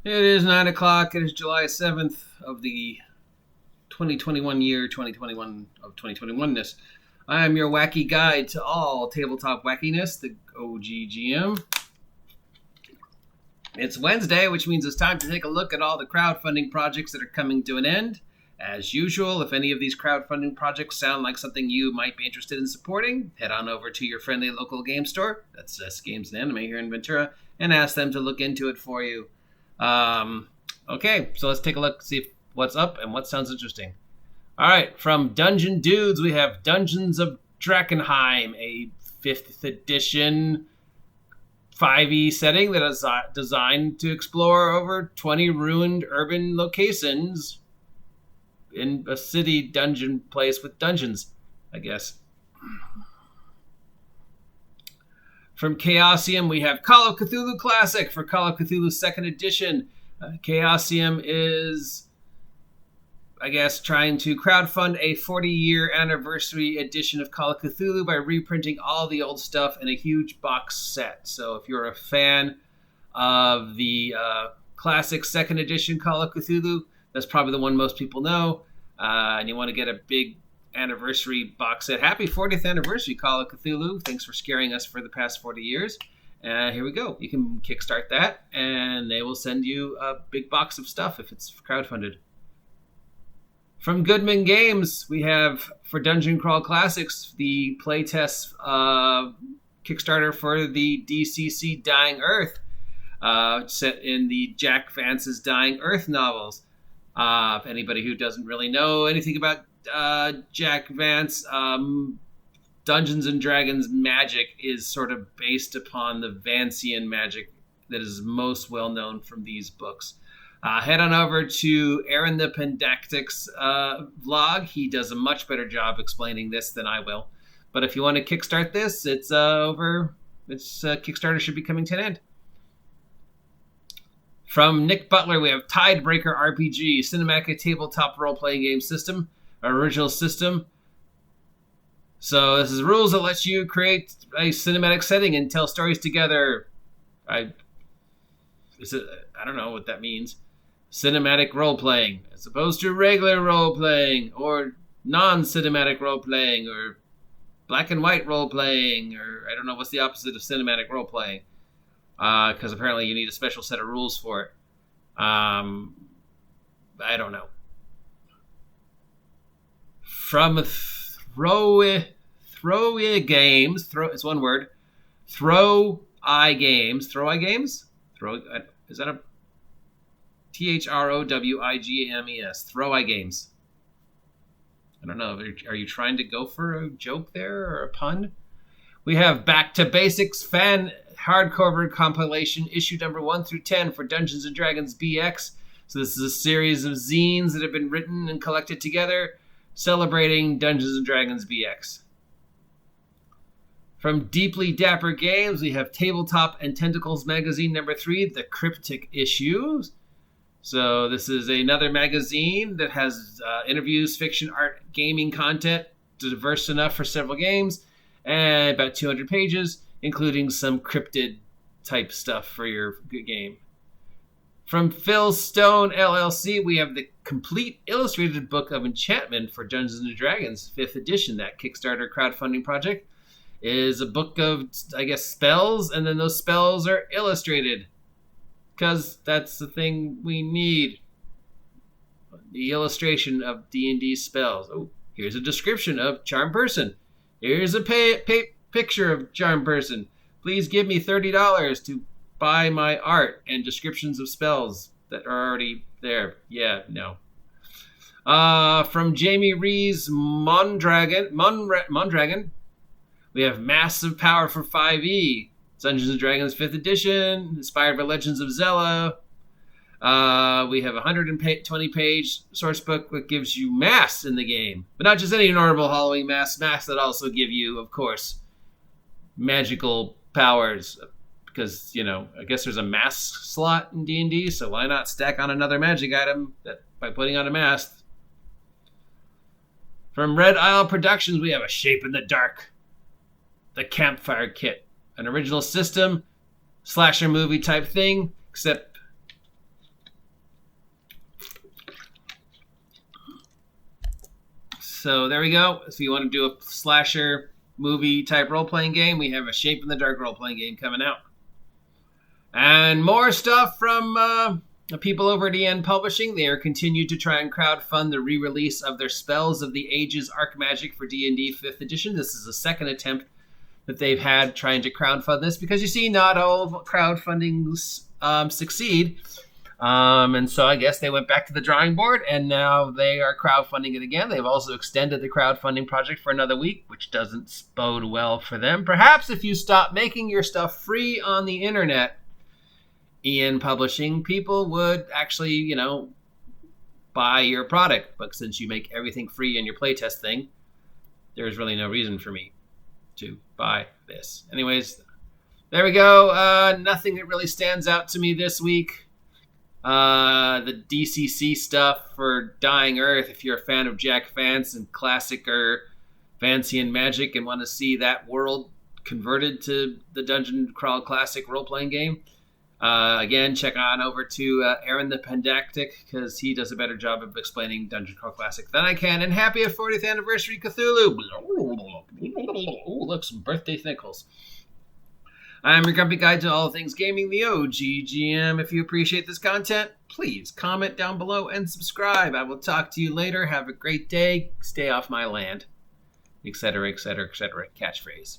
It is 9 o'clock. It is July 7th of the 2021 year, 2021 of 2021ness. I am your wacky guide to all tabletop wackiness, the OGGM. It's Wednesday, which means it's time to take a look at all the crowdfunding projects that are coming to an end. As usual, if any of these crowdfunding projects sound like something you might be interested in supporting, head on over to your friendly local game store, that's S Games and Anime here in Ventura, and ask them to look into it for you. Okay, so let's take a look, see what's up and what sounds interesting. All right, from Dungeon Dudes, we have Dungeons of Drakkenheim, a 5th edition 5e setting that is designed to explore over 20 ruined urban locations in a city dungeon place with dungeons, I guess. From Chaosium, we have Call of Cthulhu Classic for Call of Cthulhu 2nd Edition. Chaosium is, I guess, trying to crowdfund a 40-year anniversary edition of Call of Cthulhu by reprinting all the old stuff in a huge box set. So if you're a fan of the classic 2nd Edition Call of Cthulhu, that's probably the one most people know, and you want to get a big anniversary box set. Happy 40th anniversary, Call of Cthulhu. Thanks for scaring us for the past 40 years. Here we go. You can kickstart that, and they will send you a big box of stuff if it's crowdfunded. From Goodman Games, we have, for Dungeon Crawl Classics, the playtest Kickstarter for the DCC Dying Earth, set in the Jack Vance's Dying Earth novels. If anybody who doesn't really know anything about Jack Vance, Dungeons and Dragons magic is sort of based upon the Vancian magic that is most well known from these books. Head on over to AARON the Pendatics vlog. He does a much better job explaining this than I will. But if you want to kickstart this, it's over. Kickstarter should be coming to an end. From Nick Butler, we have Tiebreaker RPG, cinematic tabletop role-playing game system, original system. So this is rules that let you create a cinematic setting and tell stories together. I don't know what that means. Cinematic role-playing, as opposed to regular role-playing, or non-cinematic role-playing, or black and white role-playing, or I don't know what's the opposite of cinematic role-playing. Because apparently you need a special set of rules for it. I don't know. From Throwy Games, it's one word. Throwy Games. Is that a THROWIGAMES? Throwy Games. I don't know. Are you trying to go for a joke there or a pun? We have Back to Basics fan hardcover compilation, issue number 1 through 10 for Dungeons and Dragons BX. So this is a series of zines that have been written and collected together, celebrating Dungeons and Dragons BX. From Deeply Dapper Games, we have Tabletop and Tentacles magazine number 3, the Cryptic issues. So this is another magazine that has interviews, fiction, art, gaming content, diverse enough for several games, and about 200 pages, including some cryptid type stuff for your game. From Phil Stone LLC, we have the complete illustrated book of enchantment for Dungeons and Dragons 5th edition. That Kickstarter crowdfunding project is a book of, I guess, spells, and then those spells are illustrated, because that's the thing we need. The illustration of D&D spells. Oh, here's a description of Charm Person. Here's a picture of Charm Person. Please give me $30 to buy my art and descriptions of spells that are already there. Yeah, no. From Jamie Rees Mondragon, we have Massive Power for 5e, Dungeons and Dragons 5th edition, inspired by Legends of Zelda. We have a 120-page source book that gives you mass in the game, but not just any normal Halloween mass that also give you, of course, magical powers, because, I guess there's a mask slot in D&D, so why not stack on another magic item by putting on a mask? From Red Isle Productions, we have A Shape in the Dark, the Campfire Kit, an original system, slasher movie type thing, except So there we go. If you want to do a slasher movie type role-playing game, we have a Shape in the Dark role-playing game coming out. And more stuff from the people over at EN Publishing. They are continued to try and crowdfund the re-release of their Spells of the Ages Archmagic for D&D 5th edition. This is the second attempt that they've had trying to crowdfund this, because you see, not all crowdfundings succeed. And so I guess they went back to the drawing board, and now they are crowdfunding it again. They've also extended the crowdfunding project for another week, which doesn't bode well for them. Perhaps if you stop making your stuff free on the internet, EN Publishing, people would actually, buy your product. But since you make everything free in your playtest thing, there's really no reason for me to buy this. Anyways, there we go. Nothing that really stands out to me this week. The DCC stuff for Dying Earth, if you're a fan of Jack Vance and classic or fancy and magic and want to see that world converted to the Dungeon Crawl Classic role-playing game, again, check on over to AARON the Pendactic, because he does a better job of explaining Dungeon Crawl Classic than I can. And happy 40th anniversary, Cthulhu! Ooh, look, some birthday thinkles. I'm your grumpy guide to all things gaming, the OGGM. If you appreciate this content, please comment down below and subscribe. I will talk to you later. Have a great day. Stay off my land. Etc., etc., etc. Catchphrase.